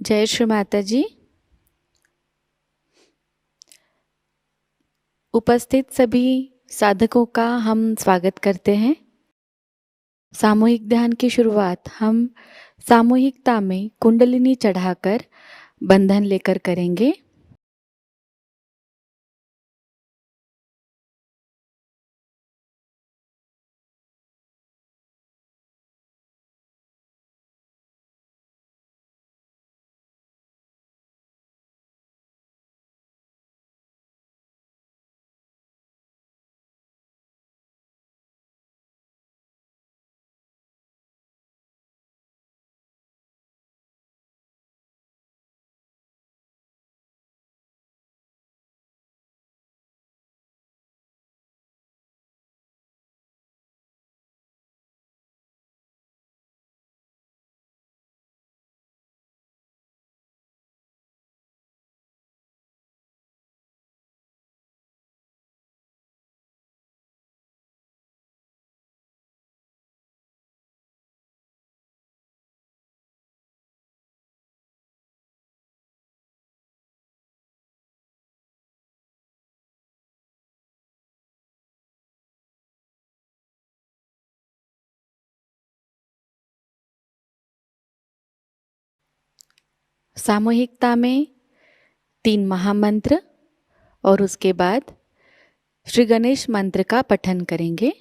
जय श्री माताजी। उपस्थित सभी साधकों का हम स्वागत करते हैं। सामूहिक ध्यान की शुरुआत हम सामूहिकता में कुंडलिनी चढ़ाकर बंधन लेकर करेंगे। सामूहिकता में 3 महामंत्र और उसके बाद श्री गणेश मंत्र का पठन करेंगे।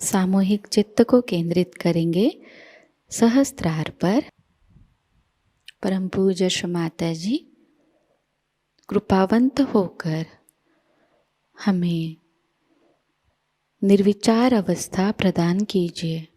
सामूहिक चित्त को केंद्रित करेंगे सहस्त्रार पर। परम पूज्य श्री माताजी कृपावंत होकर हमें निर्विचार अवस्था प्रदान कीजिए।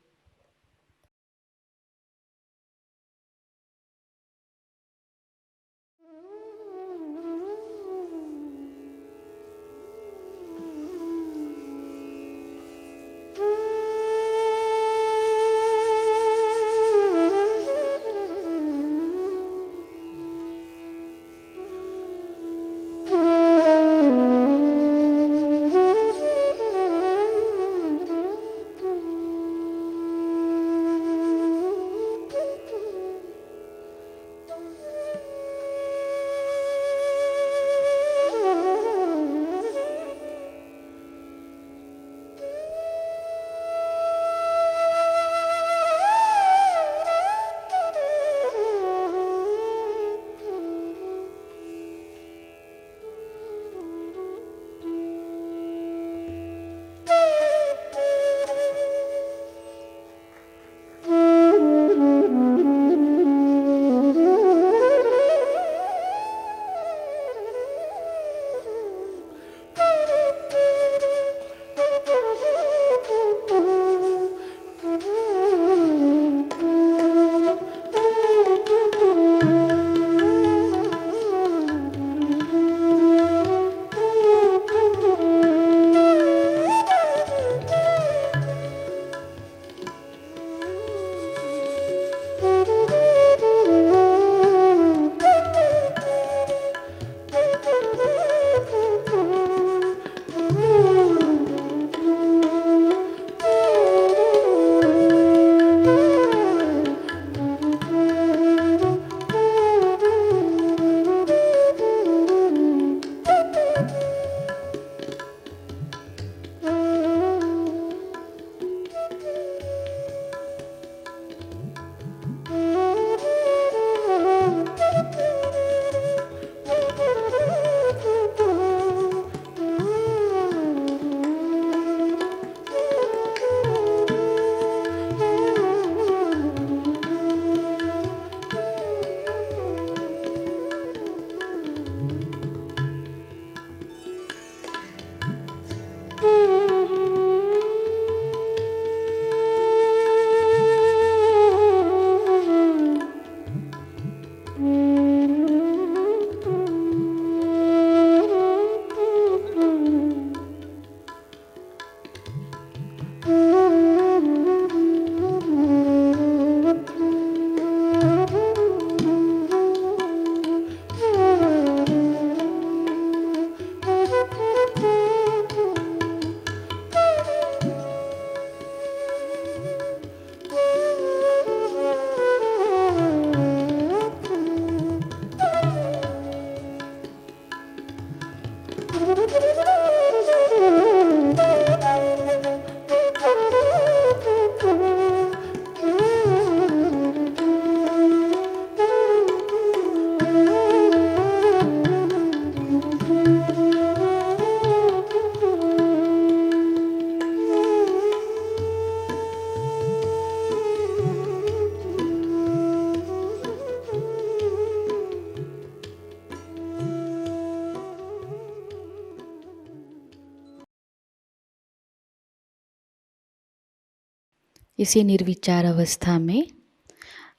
इसी निर्विचार अवस्था में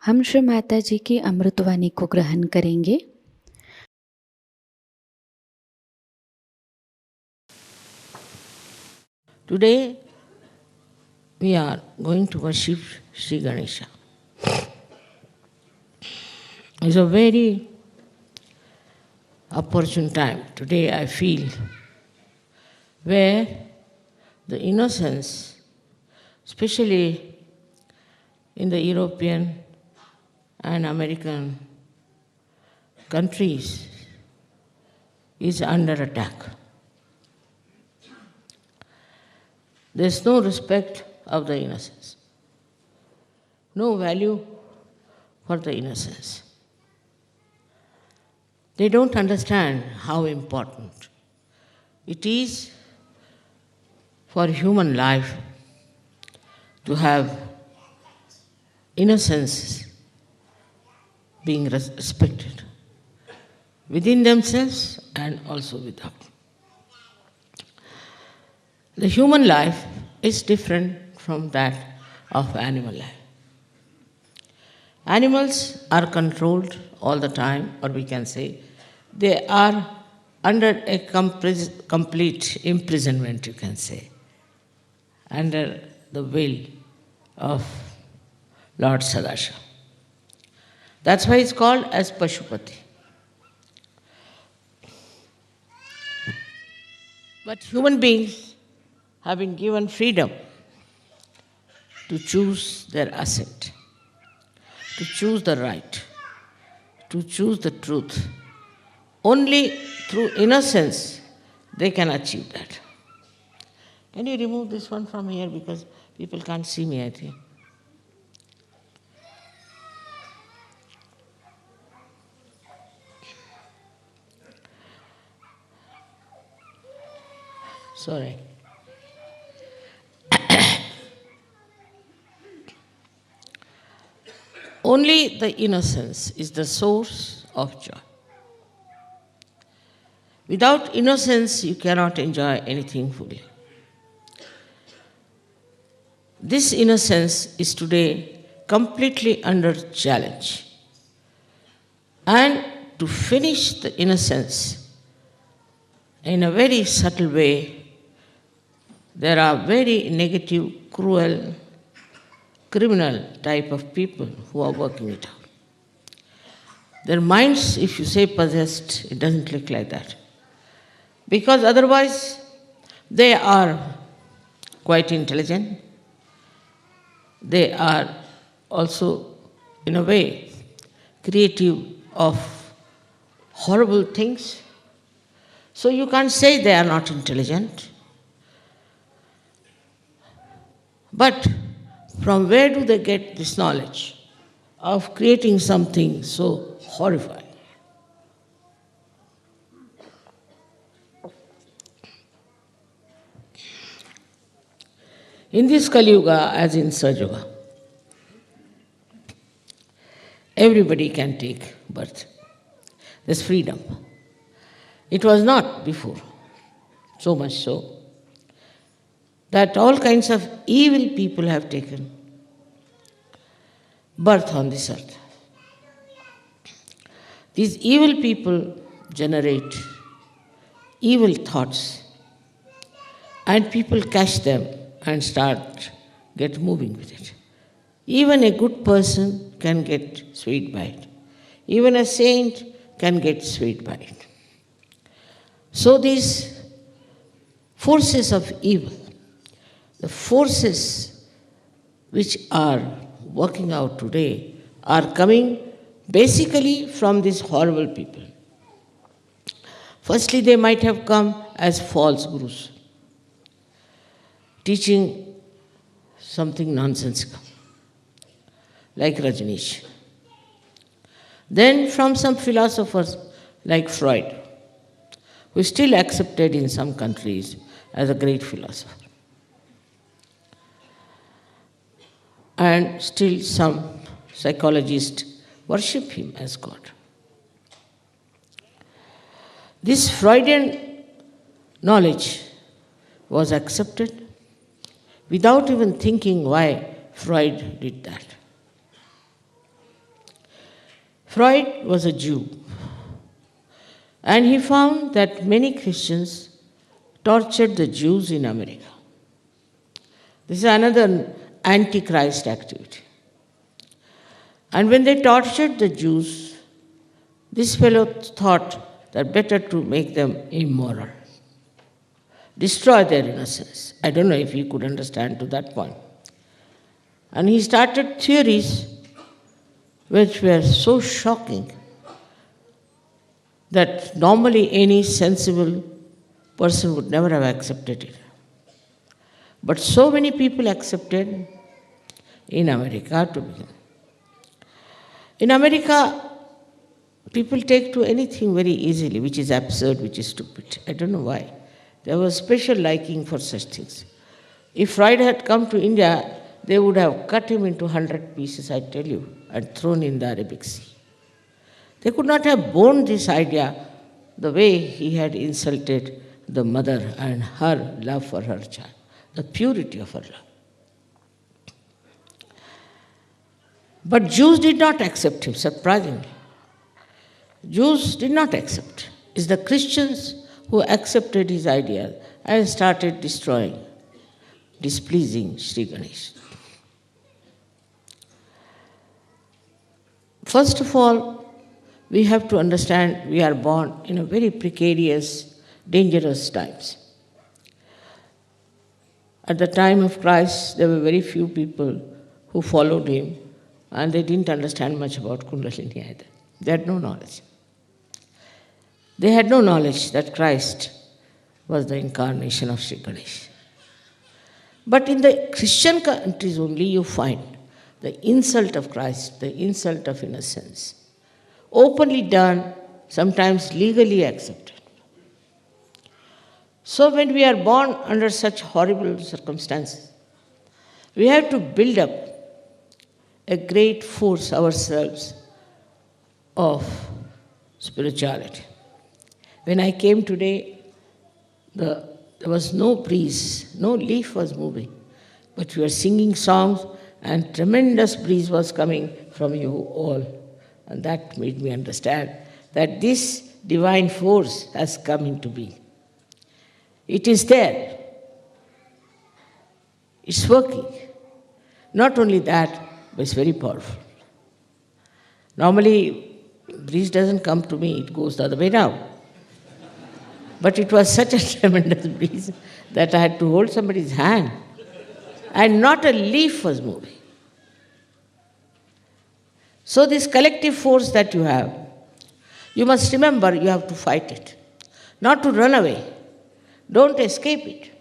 हम श्री माताजी की अमृतवाणी को ग्रहण करेंगे। Today we are going to worship Shri Ganesha. It's a very opportune time today, I feel, where the innocence, especially in the European and American countries, is under attack. There's no respect of the innocence, no value for the innocence. They don't understand how important it is for human life to have innocence being respected within themselves and also without. The human life is different from that of animal life. Animals are controlled all the time, or we can say they are under a complete imprisonment, you can say, under the will of Lord Sahajayoga. That's why it's called as Pashupati. But human beings have been given freedom to choose their ascent, to choose the right, to choose the truth. Only through innocence they can achieve that. Can you remove this one from here because people can't see me, I think. Sorry. Only the innocence is the source of joy. Without innocence, you cannot enjoy anything fully. This innocence is today completely under challenge. And to finish the innocence in a very subtle way, there are very negative, cruel, criminal type of people who are working it out. Their minds, if you say possessed, it doesn't look like that. Because otherwise, they are quite intelligent. They are also, in a way, creative of horrible things. So you can't say they are not intelligent. But from where do they get this knowledge of creating something so horrifying? In this Kali Yuga, as in Sahajayoga, everybody can take birth. There's freedom. It was not before, so much so that all kinds of evil people have taken birth on this earth. These evil people generate evil thoughts, and people catch them and get moving with it. Even a good person can get swayed by it. Even a saint can get swayed by it. So these forces of evil, the forces which are working out today, are coming basically from these horrible people. Firstly, they might have come as false gurus, teaching something nonsensical, like Rajneesh. Then from some philosophers like Freud, who is still accepted in some countries as a great philosopher. And still some psychologists worship him as God. This Freudian knowledge was accepted without even thinking why Freud did that. Freud was a Jew, and he found that many Christians tortured the Jews in America. This is another antichrist activity. And when they tortured the Jews, this fellow thought that better to make them immoral, destroy their innocence. I don't know if he could understand to that point. And he started theories which were so shocking that normally any sensible person would never have accepted it. But so many people accepted in America to begin. In America, people take to anything very easily, which is absurd, which is stupid. I don't know why. There was special liking for such things. If Freud had come to India, they would have cut him into 100 pieces, I tell you, and thrown in the Arabic Sea. They could not have borne this idea the way he had insulted the mother and her love for her child, the purity of her love. But Jews did not accept him, surprisingly. Jews did not accept. It's the Christians who accepted his idea and started destroying, displeasing Shri Ganesha. First of all, we have to understand we are born in a very precarious, dangerous times. At the time of Christ, there were very few people who followed him, and they didn't understand much about Kundalini either. They had no knowledge. They had no knowledge that Christ was the incarnation of Shri Ganesha. But in the Christian countries only you find the insult of Christ, the insult of innocence, openly done, sometimes legally accepted. So when we are born under such horrible circumstances, we have to build up a great force ourselves of spirituality. When I came today, there was no breeze, no leaf was moving, but we were singing songs and tremendous breeze was coming from you all. And that made me understand that this divine force has come into being. It is there. It's working. Not only that, but it's very powerful. Normally, breeze doesn't come to me, it goes the other way around. But it was such a tremendous breeze that I had to hold somebody's hand, and not a leaf was moving. So this collective force that you have, you must remember you have to fight it, not to run away. Don't escape it.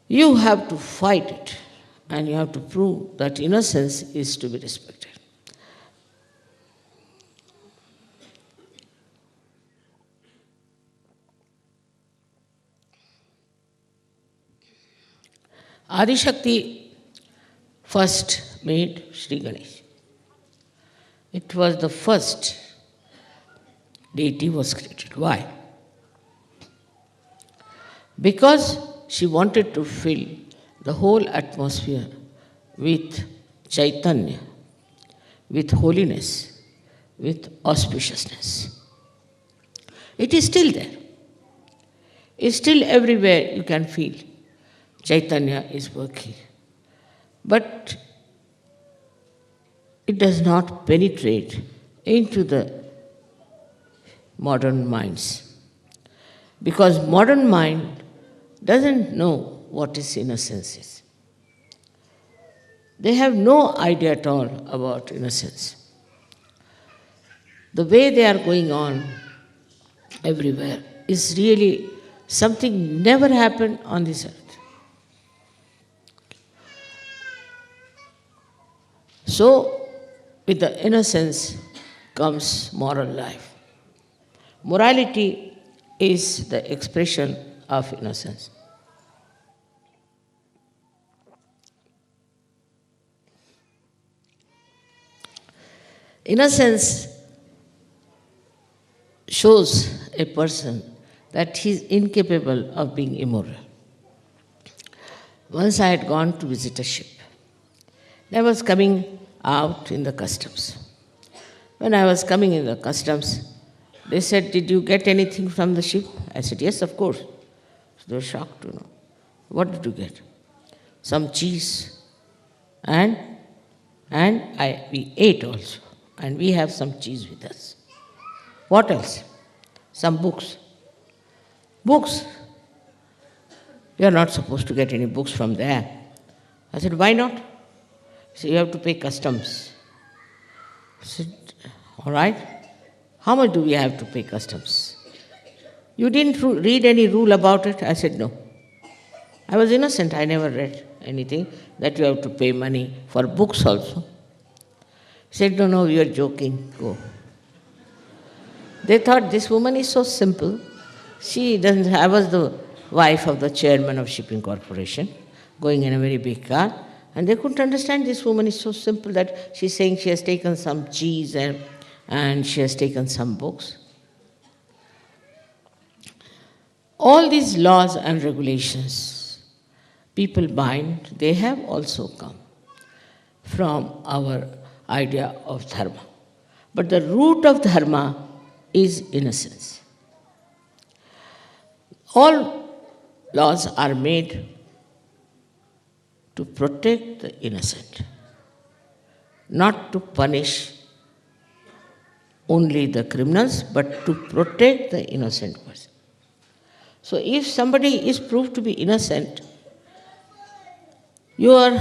You have to fight it, and you have to prove that innocence is to be respected. Adi Shakti first made Shri Ganesha. It was the first deity was created. Why? Because she wanted to fill the whole atmosphere with Chaitanya, with holiness, with auspiciousness. It is still there. It's still everywhere you can feel Chaitanya is working. But it does not penetrate into the modern minds. Because modern mind doesn't know what is innocence is. They have no idea at all about innocence. The way they are going on everywhere is really something never happened on this earth. So, with the innocence comes moral life. Morality is the expression of innocence. Innocence shows a person that he is incapable of being immoral. Once I had gone to visit a ship. I was coming out in the customs. When I was coming in the customs, they said, "Did you get anything from the ship?" I said, "Yes, of course." So they were shocked to know. "What did you get?" "Some cheese. And we ate also. And we have some cheese with us." "What else?" "Some books." "Books? You are not supposed to get any books from there." I said, "Why not?" So you have to pay customs. I said, "All right. How much do we have to pay customs?" "You didn't read any rule about it?" I said, "No." I was innocent. I never read anything that you have to pay money for books also. He said, No, you are joking. Go." They thought this woman is so simple. She doesn't. I was the wife of the chairman of Shipping Corporation. going in a very big car. And they couldn't understand this woman is so simple that she's saying she has taken some cheese and she has taken some books. All these laws and regulations people bind, they have also come from our idea of dharma. But the root of dharma is innocence. All laws are made to protect the innocent, not to punish only the criminals, but to protect the innocent person. So if somebody is proved to be innocent, your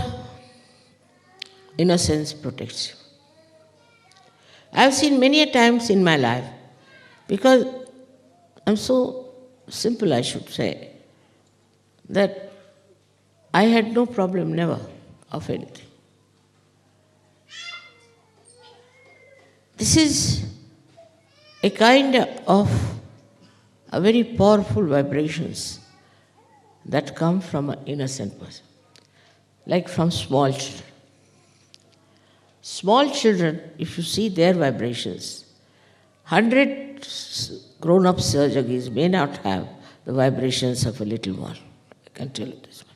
innocence protects you. I have seen many a times in my life, because I'm so simple, I should say, that I had no problem, never, of anything. This is a kind of a very powerful vibrations that come from an innocent person, like from small children. Small children, if you see their vibrations, 100 grown-up surgeries may not have the vibrations of a little one. I can tell you this one.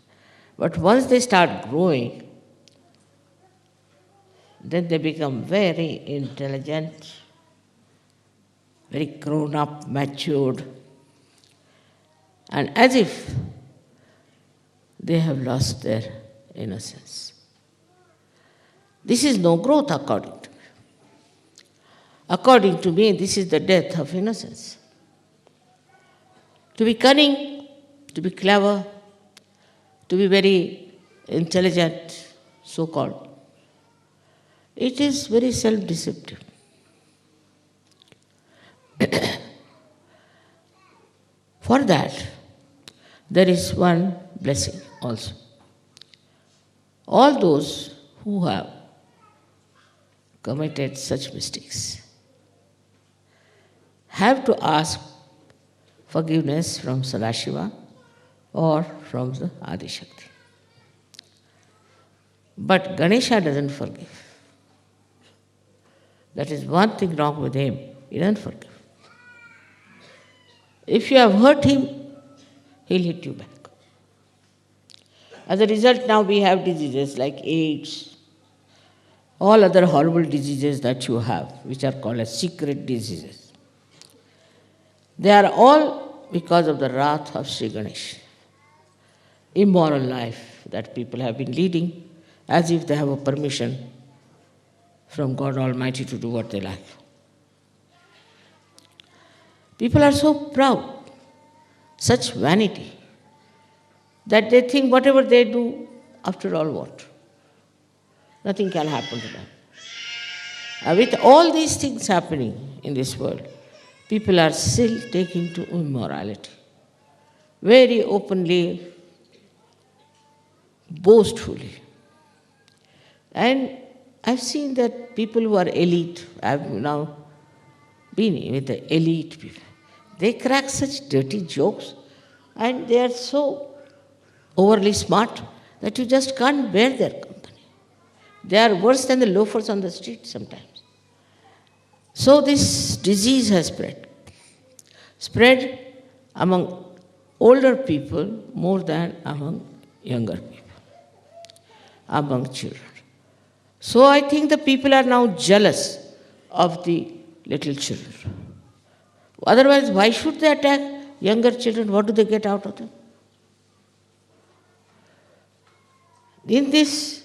But once they start growing, then they become very intelligent, very grown-up, matured, and as if they have lost their innocence. This is no growth according to me. According to me, this is the death of innocence. To be cunning, to be clever, to be very intelligent, so-called, it is very self-deceptive. For that, there is one blessing also. All those who have committed such mistakes have to ask forgiveness from Sadashiva or from the Adi Shakti. But Ganesha doesn't forgive. That is one thing wrong with him. He doesn't forgive. If you have hurt him, he'll hit you back. As a result, now we have diseases like AIDS, all other horrible diseases that you have, which are called as secret diseases. They are all because of the wrath of Sri Ganesha. Immoral life that people have been leading as if they have a permission from God Almighty to do what they like. People are so proud, such vanity, that they think whatever they do, after all what? Nothing can happen to them. With all these things happening in this world, people are still taking to immorality. Very openly, boastfully. And I've seen that people who are elite, I've now been with the elite people, they crack such dirty jokes and they are so overly smart that you just can't bear their company. They are worse than the loafers on the street sometimes. So this disease has spread among older people more than among younger people, among children. So I think the people are now jealous of the little children. Otherwise, why should they attack younger children? What do they get out of them? In this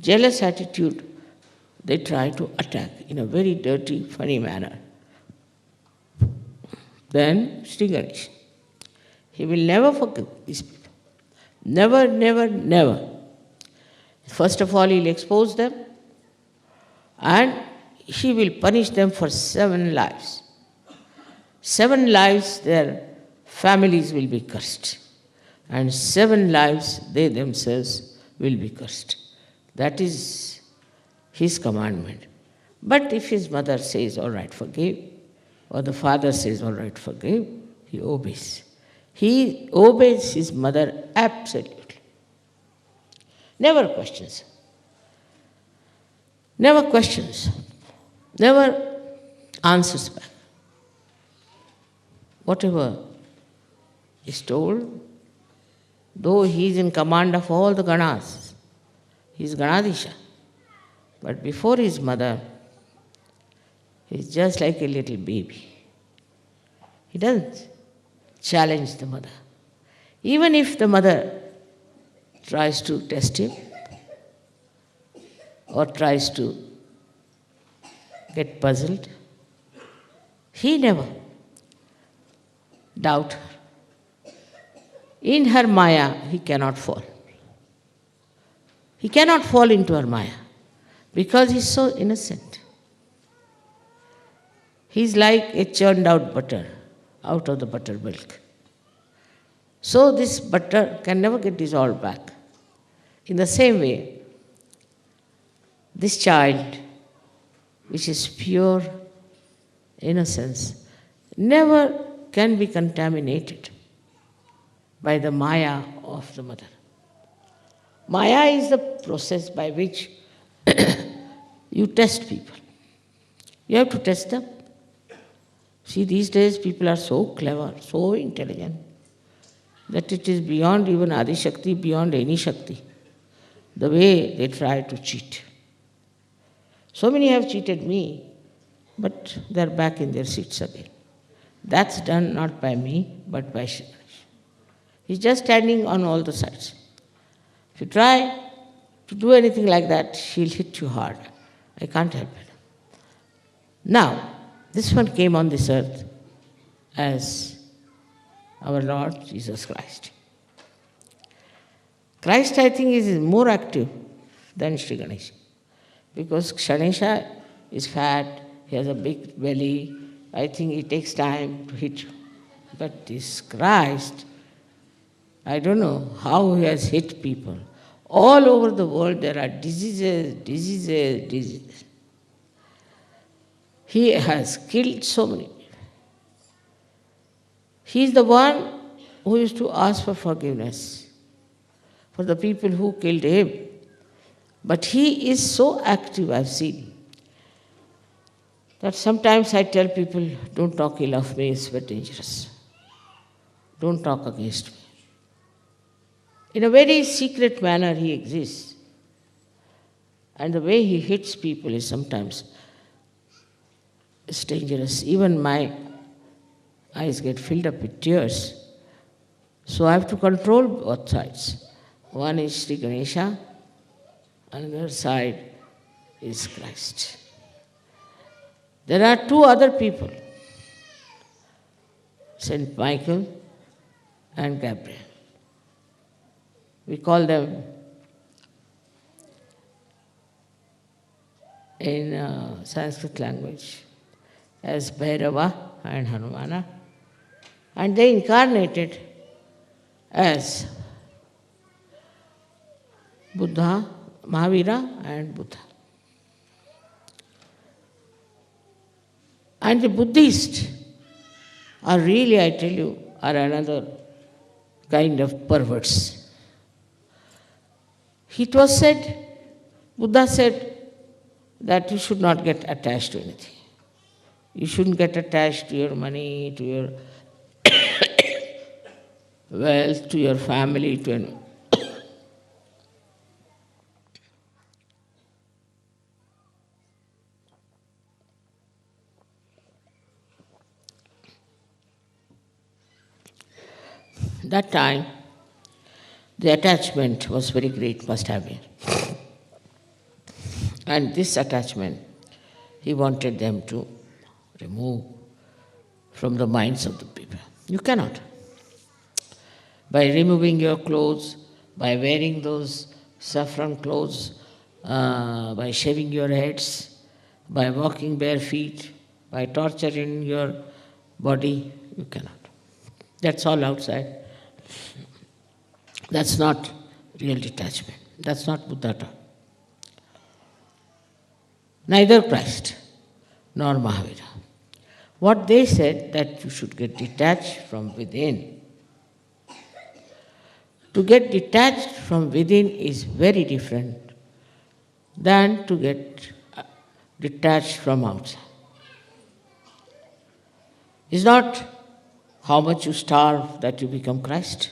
jealous attitude, they try to attack in a very dirty, funny manner. Then Sri Ganesha, he will never forgive these people. Never, never, never. First of all, he'll expose them and he will punish them for 7 lives. 7 lives, their families will be cursed. And 7 lives, they themselves will be cursed. That is his commandment. But if his mother says, all right, forgive, or the father says, all right, forgive, he obeys. He obeys his mother absolutely. Never questions. Never questions. Never answers back. Whatever is told, though he is in command of all the Ganas, he is Ganadisha. But before his mother, he is just like a little baby. He doesn't challenge the mother. Even if the mother tries to test him or tries to get puzzled, he never doubt her. In her Maya, he cannot fall. He cannot fall into her Maya because he is so innocent. He is like a churned out butter out of the buttermilk. So this butter can never get dissolved back. In the same way, this child, which is pure innocence, never can be contaminated by the Maya of the mother. Maya is the process by which you test people. You have to test them. See, these days people are so clever, so intelligent, that it is beyond even Adi Shakti, beyond any Shakti, the way they try to cheat. So many have cheated me, but they are back in their seats again. That's done not by me, but by Shri. He's just standing on all the sides. If you try to do anything like that, she'll hit you hard. I can't help it. Now, this one came on this earth as our Lord Jesus Christ. Christ, I think, is more active than Shri Ganesha. Because Ganesha is fat, he has a big belly, I think it takes time to hit you. But this Christ, I don't know how he has hit people. All over the world there are diseases. He has killed so many people. He is the one who used to ask for forgiveness for the people who killed him. But he is so active, I've seen, that sometimes I tell people, don't talk ill of me, it's very dangerous. Don't talk against me. In a very secret manner he exists. And the way he hits people is sometimes dangerous. Even my eyes get filled up with tears. So I have to control both sides. One is Sri Ganesha, another side is Christ. There are two other people, Saint Michael and Gabriel. We call them in Sanskrit language as Bhairava and Hanumana, and they incarnated as Buddha, Mahavira and Buddha. And the Buddhists are really, I tell you, are another kind of perverts. It was said, Buddha said, that you should not get attached to anything. You shouldn't get attached to your money, to your wealth, to your family, to anyone. That time, the attachment was very great, must have been. And this attachment, he wanted them to remove from the minds of the people. You cannot. By removing your clothes, by wearing those saffron clothes, by shaving your heads, by walking bare feet, by torturing your body, you cannot. That's all outside. That's not real detachment. That's not Buddha taught. Neither Christ nor Mahavira. What they said, that you should get detached from within. To get detached from within is very different than to get detached from outside. It's not how much you starve that you become Christ,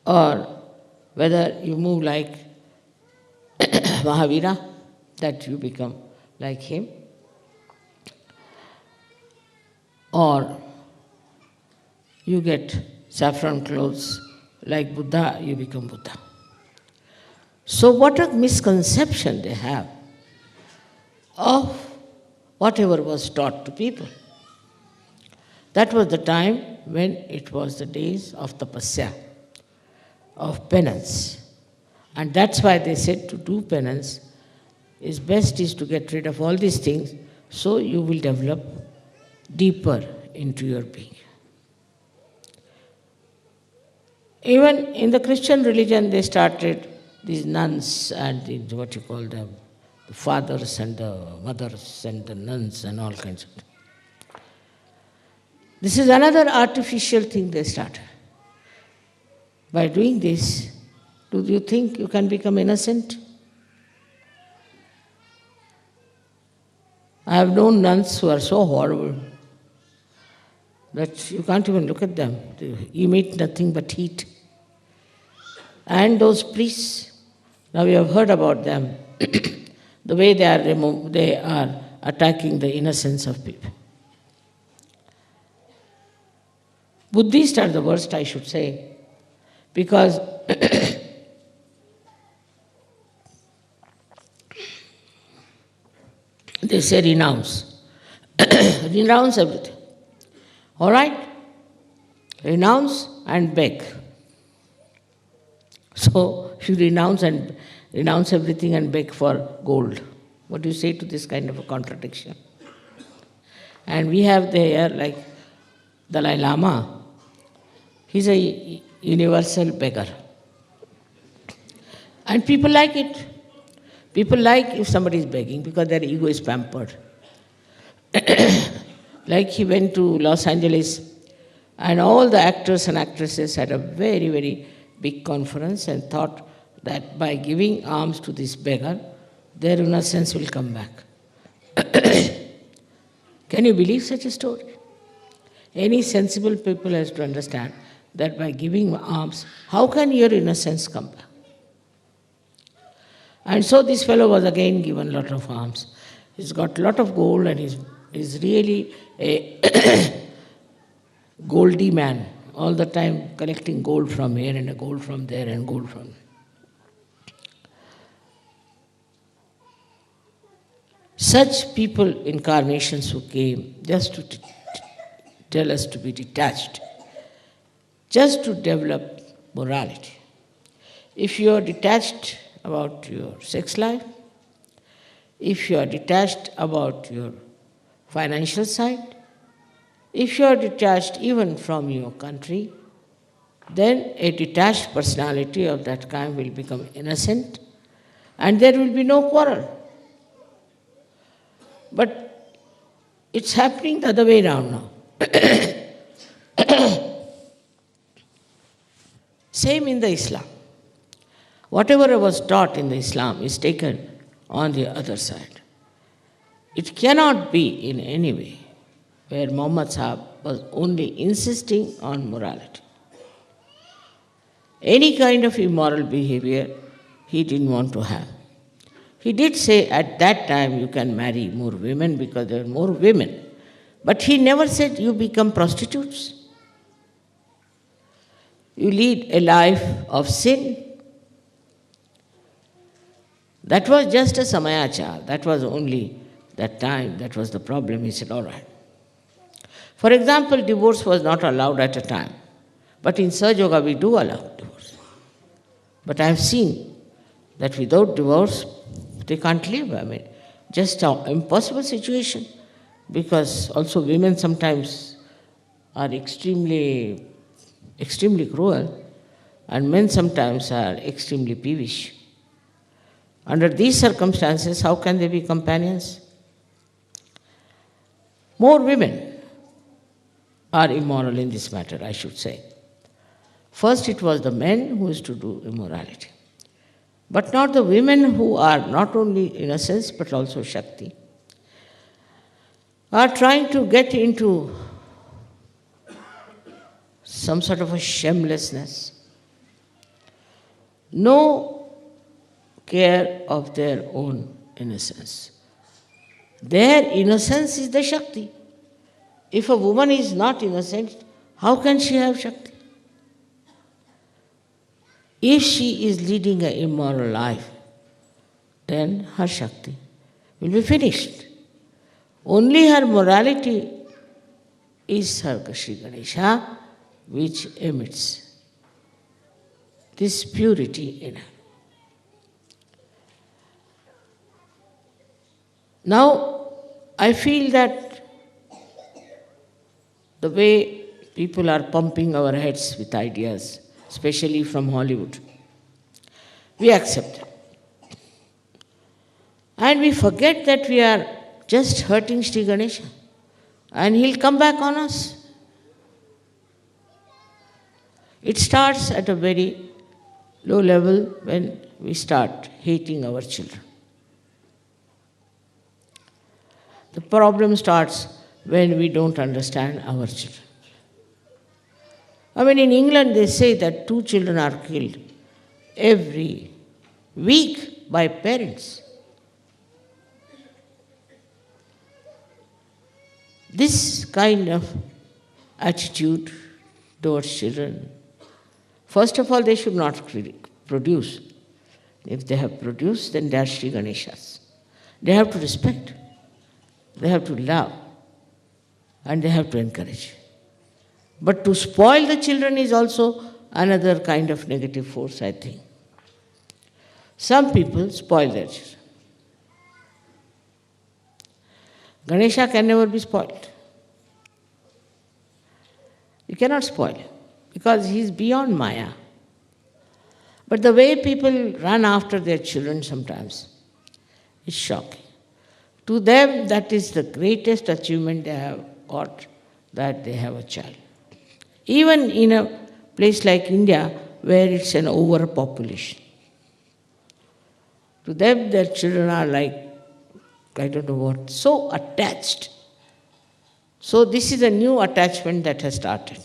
or whether you move like Mahavira, that you become like him, or you get saffron clothes like Buddha, you become Buddha. So what a misconception they have of whatever was taught to people. That was the time when it was the days of tapasya, of penance. And that's why they said to do penance is best is to get rid of all these things, so you will develop deeper into your being. Even in the Christian religion, they started these nuns and what you call them, the fathers and the mothers and the nuns and all kinds of things. This is another artificial thing they started. By doing this, do you think you can become innocent? I have known nuns who are so horrible that you can't even look at them. They emit nothing but heat. And those priests, now we have heard about them, the way they are attacking the innocence of people. Buddhists are the worst, I should say, because they say renounce. Renounce everything. All right? Renounce and beg. So if you renounce everything and beg for gold, what do you say to this kind of a contradiction? And we have there like Dalai Lama. He's a universal beggar. And people like it. People like if somebody is begging because their ego is pampered. Like he went to Los Angeles and all the actors and actresses had a very, very big conference and thought that by giving alms to this beggar, their innocence will come back. Can you believe such a story? Any sensible people has to understand that by giving alms, how can your innocence come back? And so this fellow was again given a lot of alms. He's got a lot of gold and he's really a goldy man, all the time collecting gold from here and gold from there and gold from... Such people, incarnations who came just to tell us to be detached, just to develop morality. If you are detached about your sex life, if you are detached about your financial side, if you are detached even from your country, then a detached personality of that kind will become innocent and there will be no quarrel. But it's happening the other way around now. Same in the Islam. Whatever was taught in the Islam is taken on the other side. It cannot be in any way where Muhammad Sahib was only insisting on morality. Any kind of immoral behavior he didn't want to have. He did say at that time you can marry more women because there are more women. But he never said you become prostitutes. You lead a life of sin. That was just a samayachar. That was only that time. That was the problem. He said, all right. For example, divorce was not allowed at a time. But in Sahajayoga we do allow divorce. But I have seen that without divorce, they can't live. I mean, just an impossible situation. Because also women sometimes are extremely cruel, and men sometimes are extremely peevish. Under these circumstances, how can they be companions? More women are immoral in this matter, I should say. First it was the men who used to do immorality. But now the women who are not only innocence but also Shakti are trying to get into some sort of a shamelessness. No care of their own innocence. Their innocence is the Shakti. If a woman is not innocent, how can she have Shakti? If she is leading an immoral life, then her Shakti will be finished. Only her morality is her Shri Ganesha, which emits this purity in her. Now, I feel that the way people are pumping our heads with ideas, especially from Hollywood, we accept it. And we forget that we are just hurting Shri Ganesha, and he'll come back on us. It starts at a very low level when we start hating our children. The problem starts when we don't understand our children. I mean, in England they say that 2 children are killed every week by parents. This kind of attitude towards children, first of all, they should not produce. If they have produced, then they are Shri Ganeshas. They have to respect, they have to love, and they have to encourage. But to spoil the children is also another kind of negative force, I think. Some people spoil their children. Ganesha can never be spoiled. You cannot spoil him because he is beyond Maya. But the way people run after their children sometimes is shocking. To them, that is the greatest achievement they have got, that they have a child. Even in a place like India, where it's an overpopulation. To them, their children are like, I don't know what, so attached. So this is a new attachment that has started,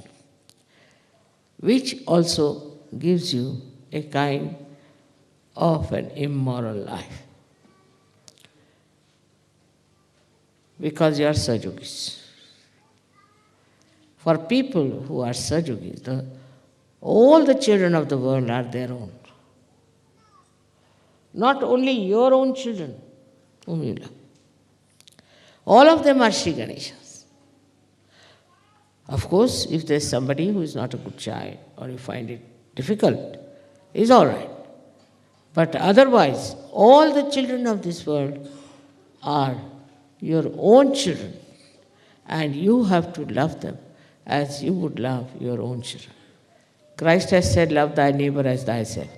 which also gives you a kind of an immoral life. Because you are Sajogis. For people who are Sajogis, all the children of the world are their own. Not only your own children whom you love. All of them are Shri Ganeshas. Of course, if there's somebody who is not a good child or you find it difficult, is all right. But otherwise, all the children of this world are your own children, and you have to love them as you would love your own children. Christ has said, love thy neighbor as thyself.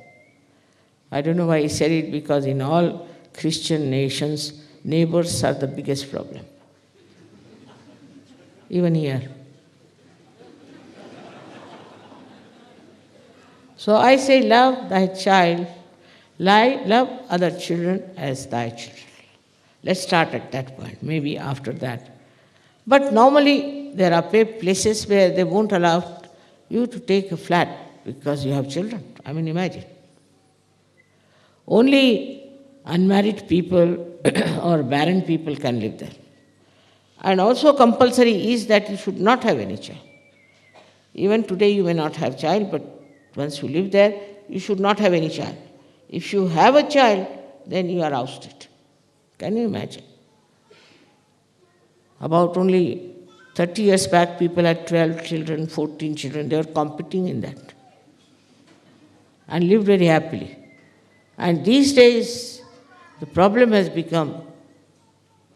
I don't know why he said it, because in all Christian nations, neighbors are the biggest problem. Even here. So I say, love thy child, love other children as thy children. Let's start at that point, maybe after that. But normally there are places where they won't allow you to take a flat because you have children. I mean, imagine. Only unmarried people or barren people can live there. And also compulsory is that you should not have any child. Even today you may not have child, but once you live there, you should not have any child. If you have a child, then you are ousted. Can you imagine? About only 30 years back, people had 12 children, 14 children. They were competing in that and lived very happily. And these days, the problem has become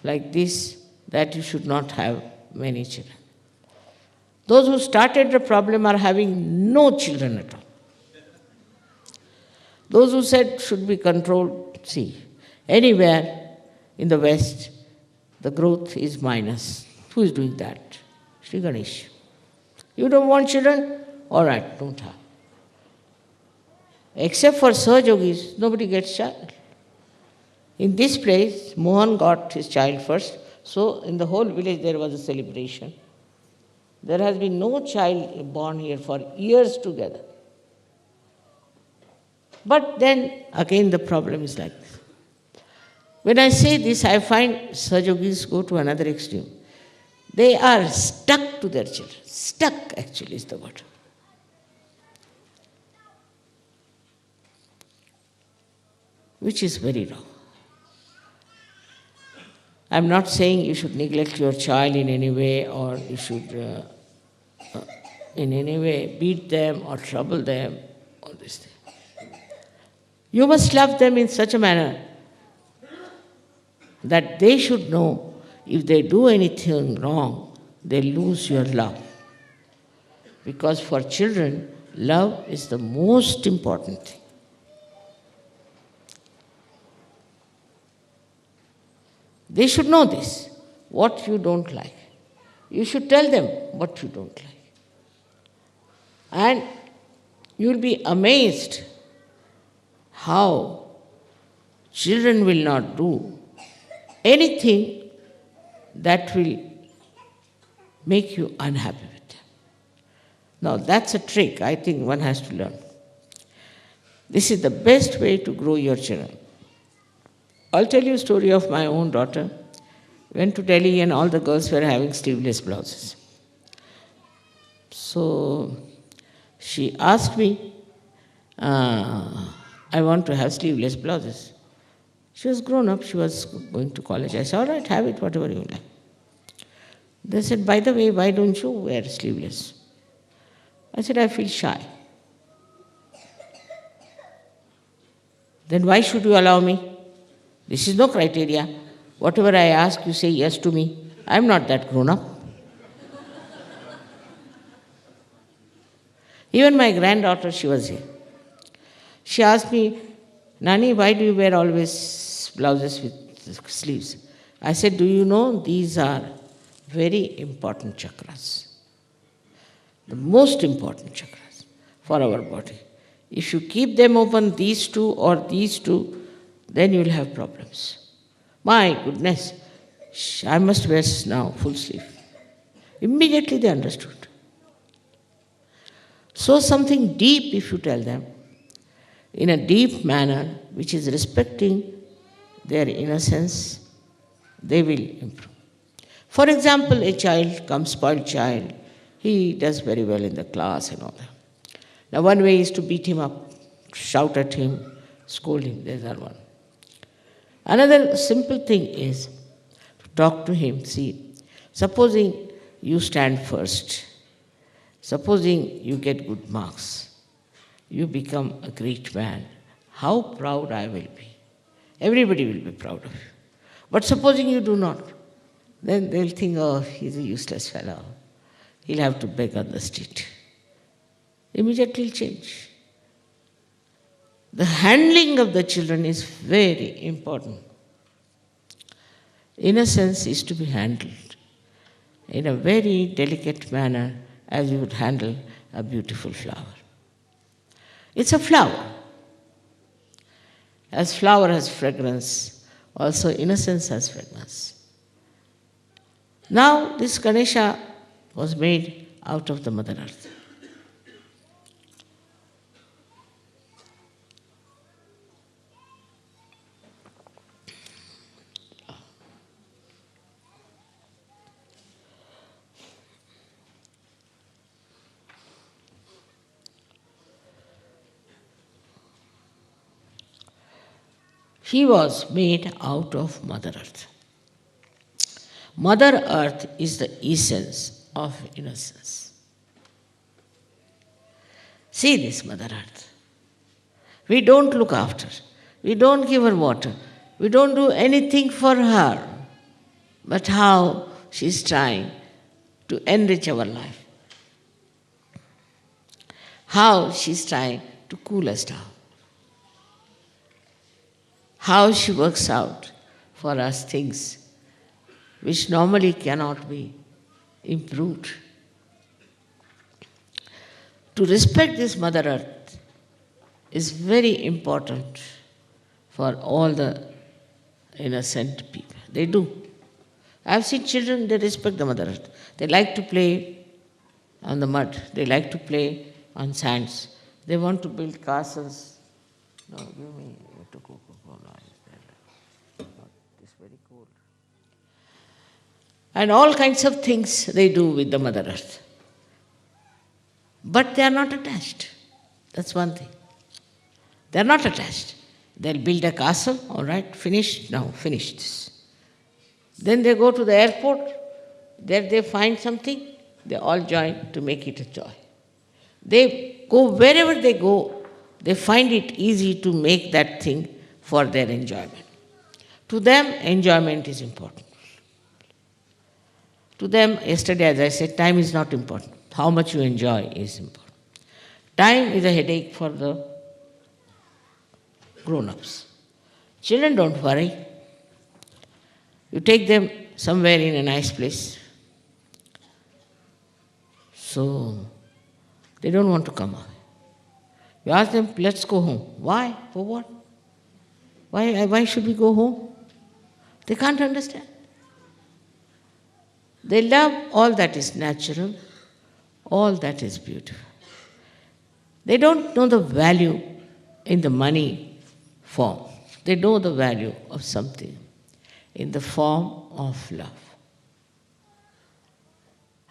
like this, that you should not have many children. Those who started the problem are having no children at all. Those who said should be controlled, see, anywhere in the West, the growth is minus. Who is doing that? Shri Ganesh. You don't want children? All right, don't have. Except for Sahajogis, nobody gets child. In this place, Mohan got his child first, so in the whole village there was a celebration. There has been no child born here for years together. But then again the problem is like this. When I say this, I find Sahajogis go to another extreme. They are stuck to their children. Stuck, actually, is the word. Which is very wrong. I'm not saying you should neglect your child in any way, or you should in any way beat them or trouble them, all this thing. You must love them in such a manner that they should know if they do anything wrong, they lose your love. Because for children, love is the most important thing. They should know this, what you don't like. You should tell them what you don't like. And you'll be amazed how children will not do anything that will make you unhappy with them. Now that's a trick I think one has to learn. This is the best way to grow your children. I'll tell you a story of my own daughter. Went to Delhi and all the girls were having sleeveless blouses. So she asked me, I want to have sleeveless blouses. She was grown up, she was going to college. I said, all right, have it, whatever you like. They said, by the way, why don't you wear sleeveless? I said, I feel shy. Then why should you allow me? This is no criteria. Whatever I ask, you say yes to me. I'm not that grown up. Even my granddaughter, she was here. She asked me, Nani, why do you wear always blouses with sleeves? I said, do you know these are very important chakras? The most important chakras for our body. If you keep them open, these two or these two, then you will have problems. My goodness, I must wear now full sleeve. Immediately they understood. So something deep if you tell them, in a deep manner, which is respecting their innocence, they will improve. For example, a child comes, spoiled child, he does very well in the class and all that. Now one way is to beat him up, shout at him, scold him, there's that one. Another simple thing is to talk to him. See, supposing you stand first, supposing you get good marks, you become a great man, how proud I will be. Everybody will be proud of you. But supposing you do not, then they'll think, oh, he's a useless fellow. He'll have to beg on the street. Immediately he'll change. The handling of the children is very important. Innocence is to be handled in a very delicate manner as you would handle a beautiful flower. It's a flower. As flower has fragrance, also innocence has fragrance. Now this Ganesha was made out of the Mother Earth. He was made out of Mother Earth. Mother Earth is the essence of innocence. See this Mother Earth. We don't look after. We don't give her water. We don't do anything for her. But how she's trying to enrich our life. How she's trying to cool us down. How she works out for us things which normally cannot be improved. To respect this Mother Earth is very important for all the innocent people. They do. I've seen children, they respect the Mother Earth. They like to play on the mud. They like to play on sands. They want to build castles. No, give me to Coca-Cola. It's very cold. And all kinds of things they do with the Mother Earth. But they are not attached. That's one thing. They are not attached. They'll build a castle, all right, finished, now finish this. Then they go to the airport, there they find something, they all join to make it a joy. They go wherever they go, they find it easy to make that thing for their enjoyment. To them, enjoyment is important. To them, yesterday as I said, time is not important. How much you enjoy is important. Time is a headache for the grown-ups. Children don't worry. You take them somewhere in a nice place. So, they don't want to come away. You ask them, let's go home. Why? For what? Why should we go home? They can't understand. They love all that is natural, all that is beautiful. They don't know the value in the money form. They know the value of something in the form of love.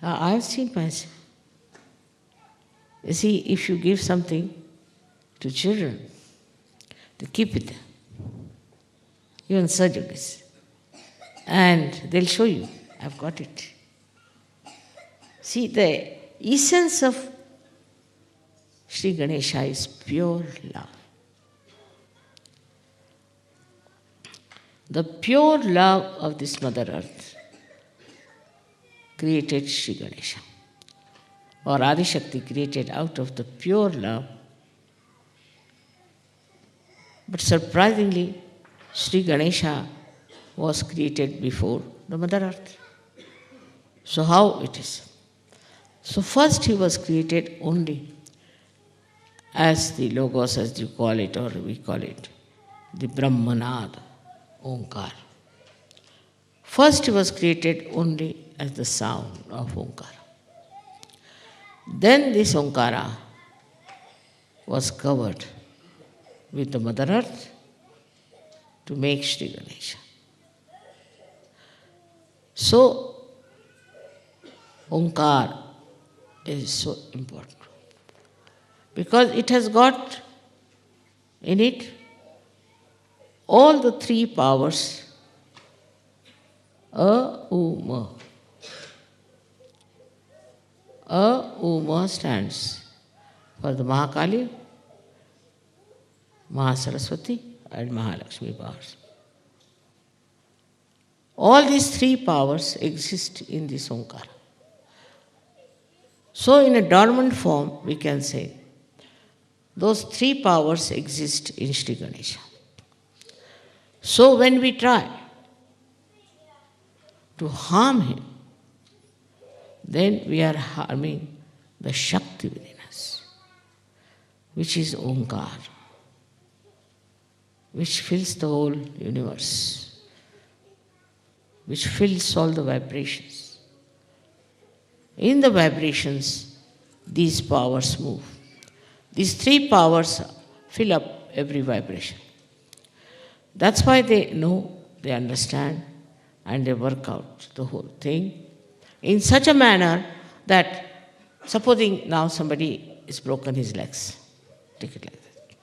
I've seen myself. You see, if you give something to children, they keep it there. Even surgeries. And they'll show you, I've got it. See, the essence of Shri Ganesha is pure love. The pure love of this Mother Earth created Shri Ganesha. Or Adi Shakti created out of the pure love. But surprisingly, Shri Ganesha was created before the Mother Earth. So how it is? So first he was created only as the Logos, as you call it, or we call it, the Brahmanad, Omkar. First he was created only as the sound of Omkara. Then this Omkara was covered with the Mother Earth to make Shri Ganesha. So, Omkar is so important because it has got in it all the three powers, A-U-Ma. A-U-Ma stands for the Mahakali, Mahasaraswati and Mahalakshmi powers. All these three powers exist in this Omkara. So in a dormant form, we can say, those three powers exist in Shri Ganesha. So when we try to harm him, then we are harming the Shakti within us, which is Omkar, which fills the whole universe, which fills all the vibrations. In the vibrations, these powers move. These three powers fill up every vibration. That's why they know, they understand, and they work out the whole thing in such a manner that, supposing now somebody is broken his legs, take it like that.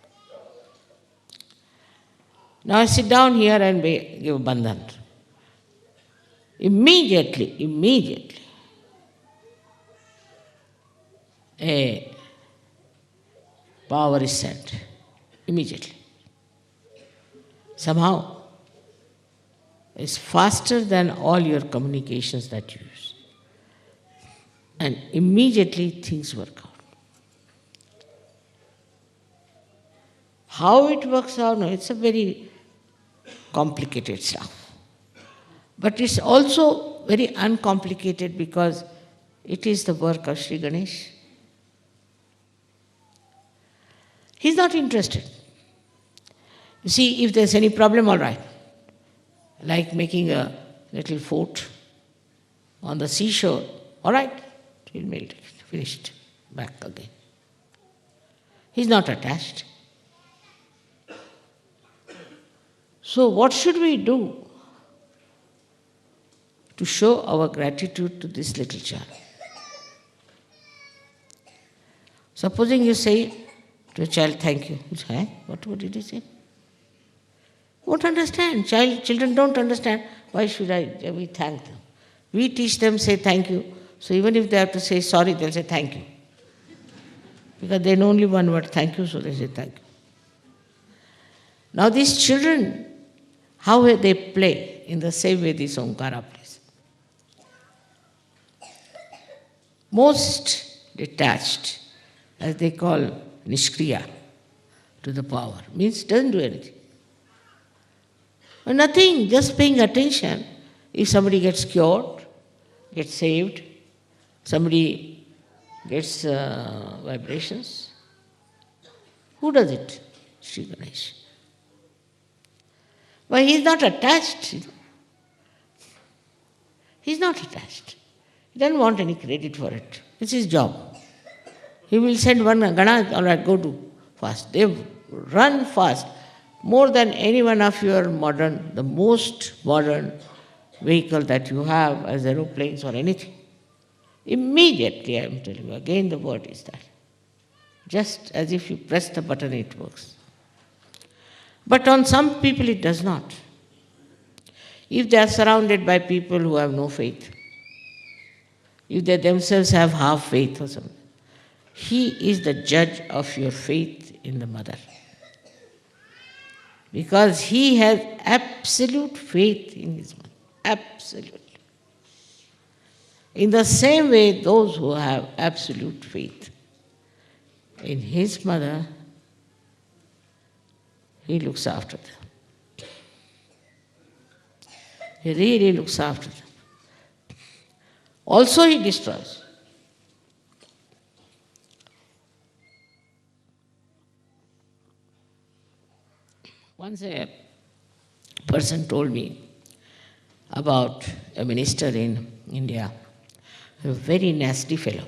Now I sit down here and give bandhan. Immediately, a power is sent. Immediately. Somehow, it's faster than all your communications that you use. And immediately things work out. How it works out, no, it's a very complicated stuff. But it's also very uncomplicated because it is the work of Shri Ganesh. He's not interested. You see, if there's any problem, all right. Like making a little fort on the seashore, all right, he'll make it, finished, back again. He's not attached. So what should we do to show our gratitude to this little child? Supposing you say to a child, thank you. What did he say? Won't understand. Children don't understand. Why should we thank them? We teach them, say thank you. So even if they have to say sorry, they'll say thank you. Because they know only one word, thank you, so they say thank you. Now these children, how they play in the same way this Omkara plays. Most detached, as they call Nishkriya, to the power, means doesn't do anything. Nothing, just paying attention. If somebody gets cured, gets saved, somebody gets vibrations, who does it? Shri Ganesha. But he is not attached. He is not attached. He doesn't want any credit for it. It's his job. He will send one Gana, all right, go do fast. They run fast. More than any one of your the most modern vehicle that you have as aeroplanes or anything. Immediately, I am telling you, again the word is that. Just as if you press the button, it works. But on some people it does not. If they are surrounded by people who have no faith, if they themselves have half faith or something, he is the judge of your faith in the mother. Because he has absolute faith in his mother. Absolutely. In the same way, those who have absolute faith in his mother, he looks after them. He really looks after them. Also, he destroys. Once a person told me about a minister in India, a very nasty fellow,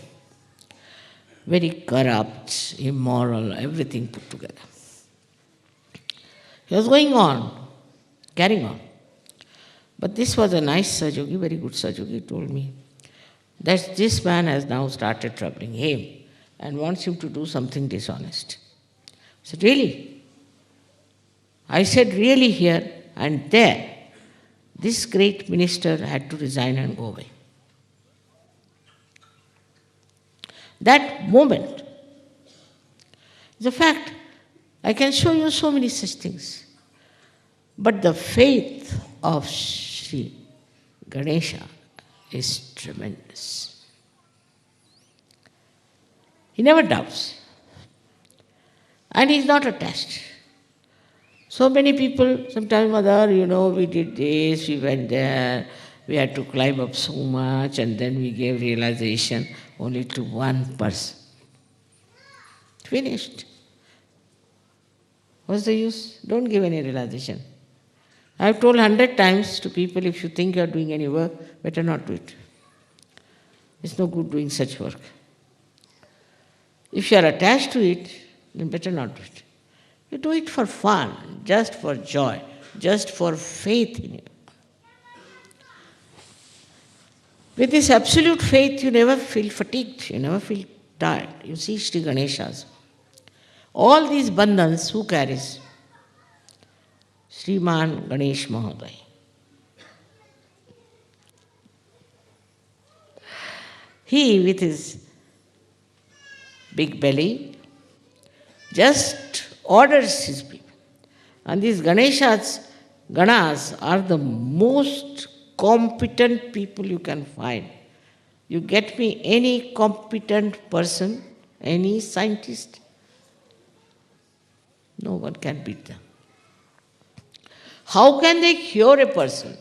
very corrupt, immoral, everything put together. He was going on, carrying on. But this was a nice Sahajayogi, very good Sahajayogi, told me that this man has now started troubling him and wants him to do something dishonest. I said, really? I said, really here and there, this great minister had to resign and go away. That moment is a fact. I can show you so many such things. But the faith of Shri Ganesha is tremendous. He never doubts. And he is not attached. So many people, sometimes, Mother, we did this, we went there, we had to climb up so much, and then we gave realization only to one person. Finished. What's the use? Don't give any realization. I've told 100 times to people, if you think you're doing any work, better not do it. It's no good doing such work. If you are attached to it, then better not do it. You do it for fun, just for joy, just for faith in it. With this absolute faith, you never feel fatigued, you never feel tired. You see Shri Ganesha's. All these bandhans, who carries? Sriman Ganesh Mahoday. He, with his big belly, just orders his people. And these Ganas are the most competent people you can find. You get me any competent person, any scientist, no one can beat them. How can they cure a person?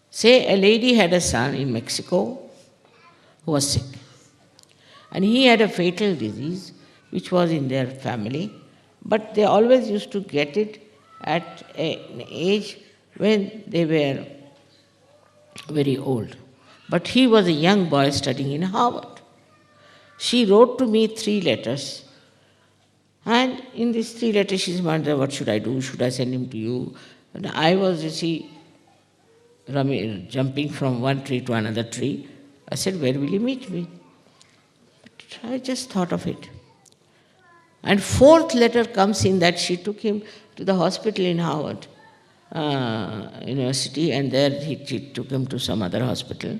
Say a lady had a son in Mexico who was sick. And he had a fatal disease which was in their family, but they always used to get it at an age when they were very old. But he was a young boy studying in Harvard. She wrote to me 3 letters, and in these 3 letters she wondered, what should I do? Should I send him to you? And I was, you see, jumping from one tree to another tree. I said, where will you meet me? But I just thought of it. And fourth letter comes in that she took him to the hospital in Harvard University, and there she took him to some other hospital.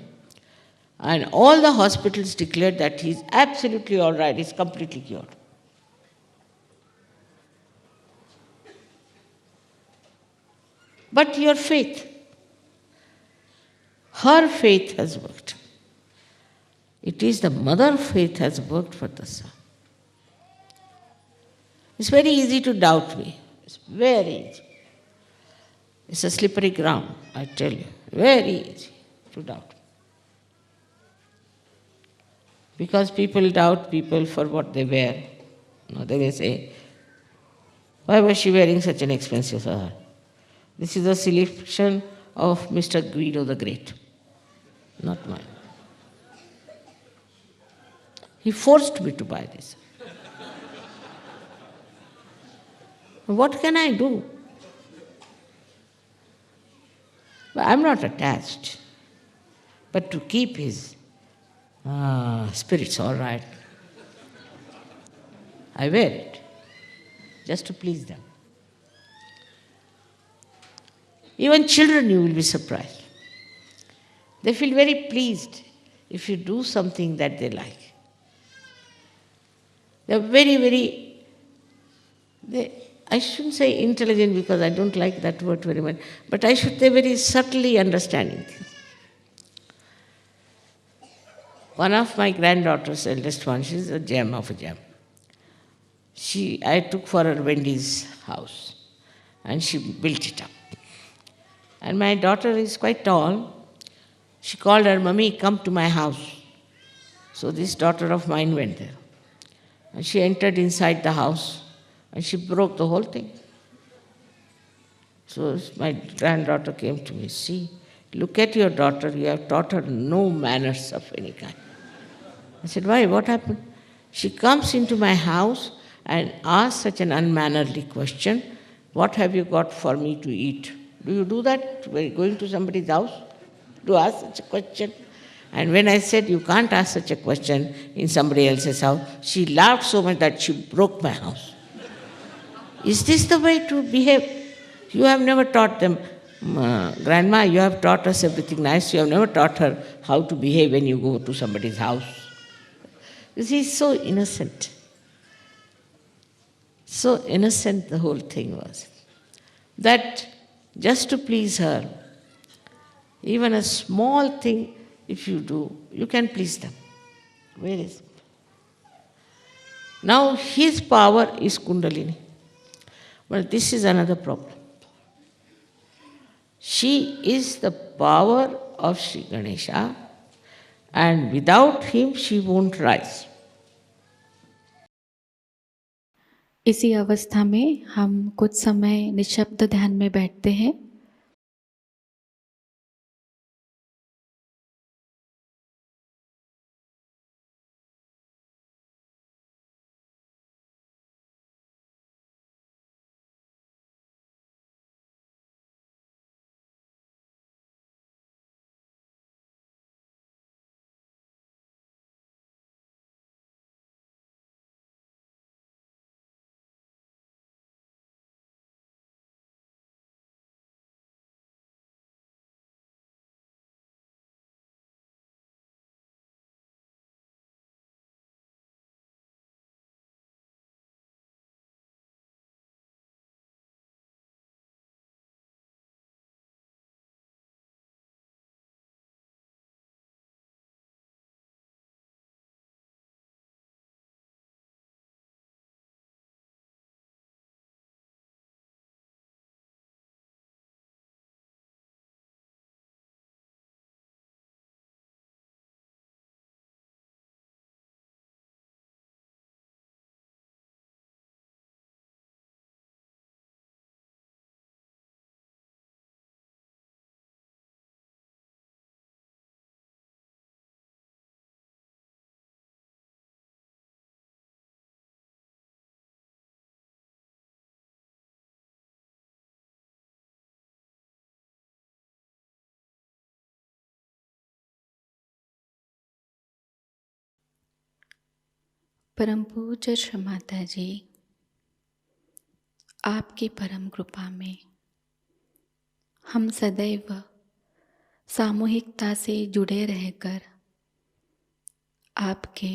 And all the hospitals declared that he's absolutely all right, he's completely cured. But your faith, her faith has worked. It is the mother faith has worked for the son. It's very easy to doubt me. It's very easy. It's a slippery ground, I tell you. Very easy to doubt. Because people doubt people for what they wear. No, they may say, why was she wearing such an expensive fur? This is a selection of Mr. Guido the Great, not mine. He forced me to buy this. What can I do? But I'm not attached. But to keep his spirits all right, I wear it, just to please them. Even children, you will be surprised. They feel very pleased if you do something that they like. They are very, I shouldn't say intelligent because I don't like that word very much, but I should say very subtly understanding things. One of my granddaughters, eldest one, she's a gem of a gem. I took for her Wendy's house and she built it up. And my daughter is quite tall. She called her, Mummy, come to my house. So this daughter of mine went there. And she entered inside the house and she broke the whole thing. So my granddaughter came to me, see, look at your daughter, you have taught her no manners of any kind. I said, why, what happened? She comes into my house and asks such an unmannerly question, what have you got for me to eat? Do you do that when going to somebody's house? To ask such a question? And when I said, you can't ask such a question in somebody else's house, she laughed so much that she broke my house. Is this the way to behave? You have never taught them, Grandma, you have taught us everything nice. You have never taught her how to behave when you go to somebody's house. You see, so innocent. So innocent the whole thing was. That just to please her, even a small thing, if you do, you can please them. Very simple. Now his power is Kundalini. But this is another problem. She is the power of Shri Ganesha, and without him she won't rise. इसी अवस्था में हम कुछ समय निशब्द ध्यान में बैठते हैं। परम पूज्य श्री माताजी, आपकी परम कृपा में हम सदैव सामूहिकता से जुड़े रहकर आपके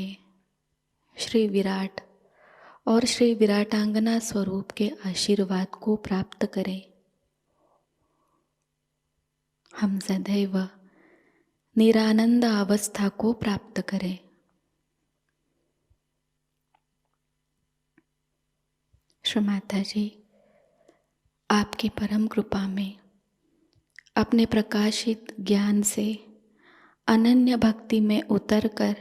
श्री विराट और श्री विराटांगना स्वरूप के आशीर्वाद को प्राप्त करें। हम सदैव निरानंद अवस्था को प्राप्त करें। श्री माताजी, आपकी परम कृपा में अपने प्रकाशित ज्ञान से अनन्य भक्ति में उतरकर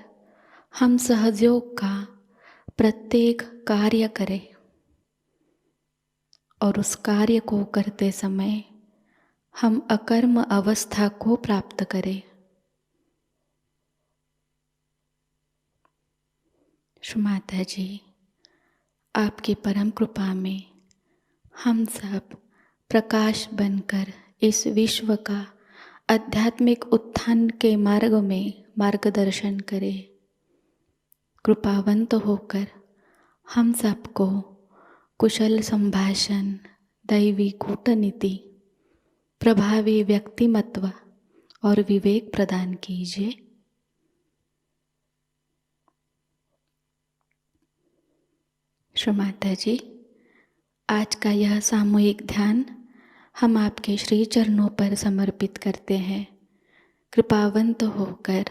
हम सहजयोग का प्रत्येक कार्य करें और उस कार्य को करते समय हम अकर्म अवस्था को प्राप्त करें। श्री माताजी, आपकी परम कृपा में हम सब प्रकाश बनकर इस विश्व का आध्यात्मिक उत्थान के मार्ग में मार्गदर्शन करें। कृपावंत होकर हम सबको कुशल संभाषण, दैवी कूटनीति, प्रभावी व्यक्तिमत्व और विवेक प्रदान कीजिए। श्री माताजी, आज का यह सामूहिक ध्यान हम आपके श्री चरणों पर समर्पित करते हैं। कृपावंत होकर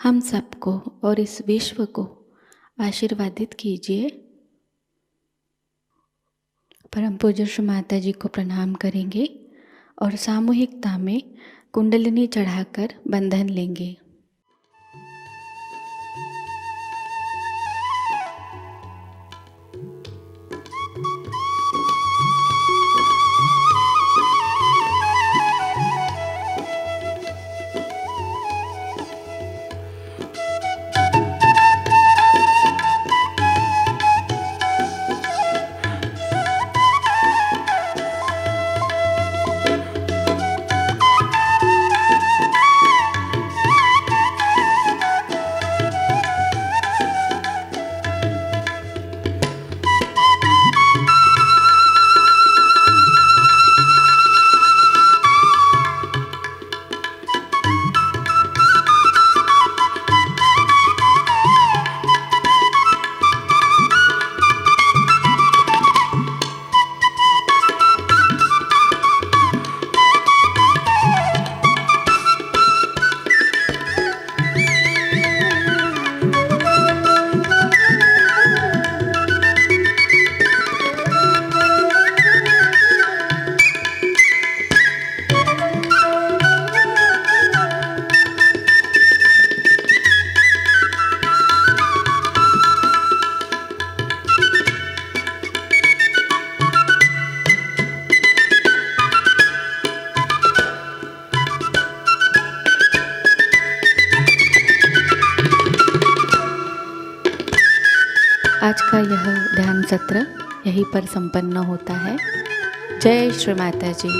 हम सबको और इस विश्व को आशीर्वादित कीजिए। परम पूज्य श्री माताजी को प्रणाम करेंगे और सामूहिकता में कुंडलिनी चढ़ाकर बंधन लेंगे। आज का यह ध्यान सत्र यहीं पर संपन्न होता है। जय श्री माता जी।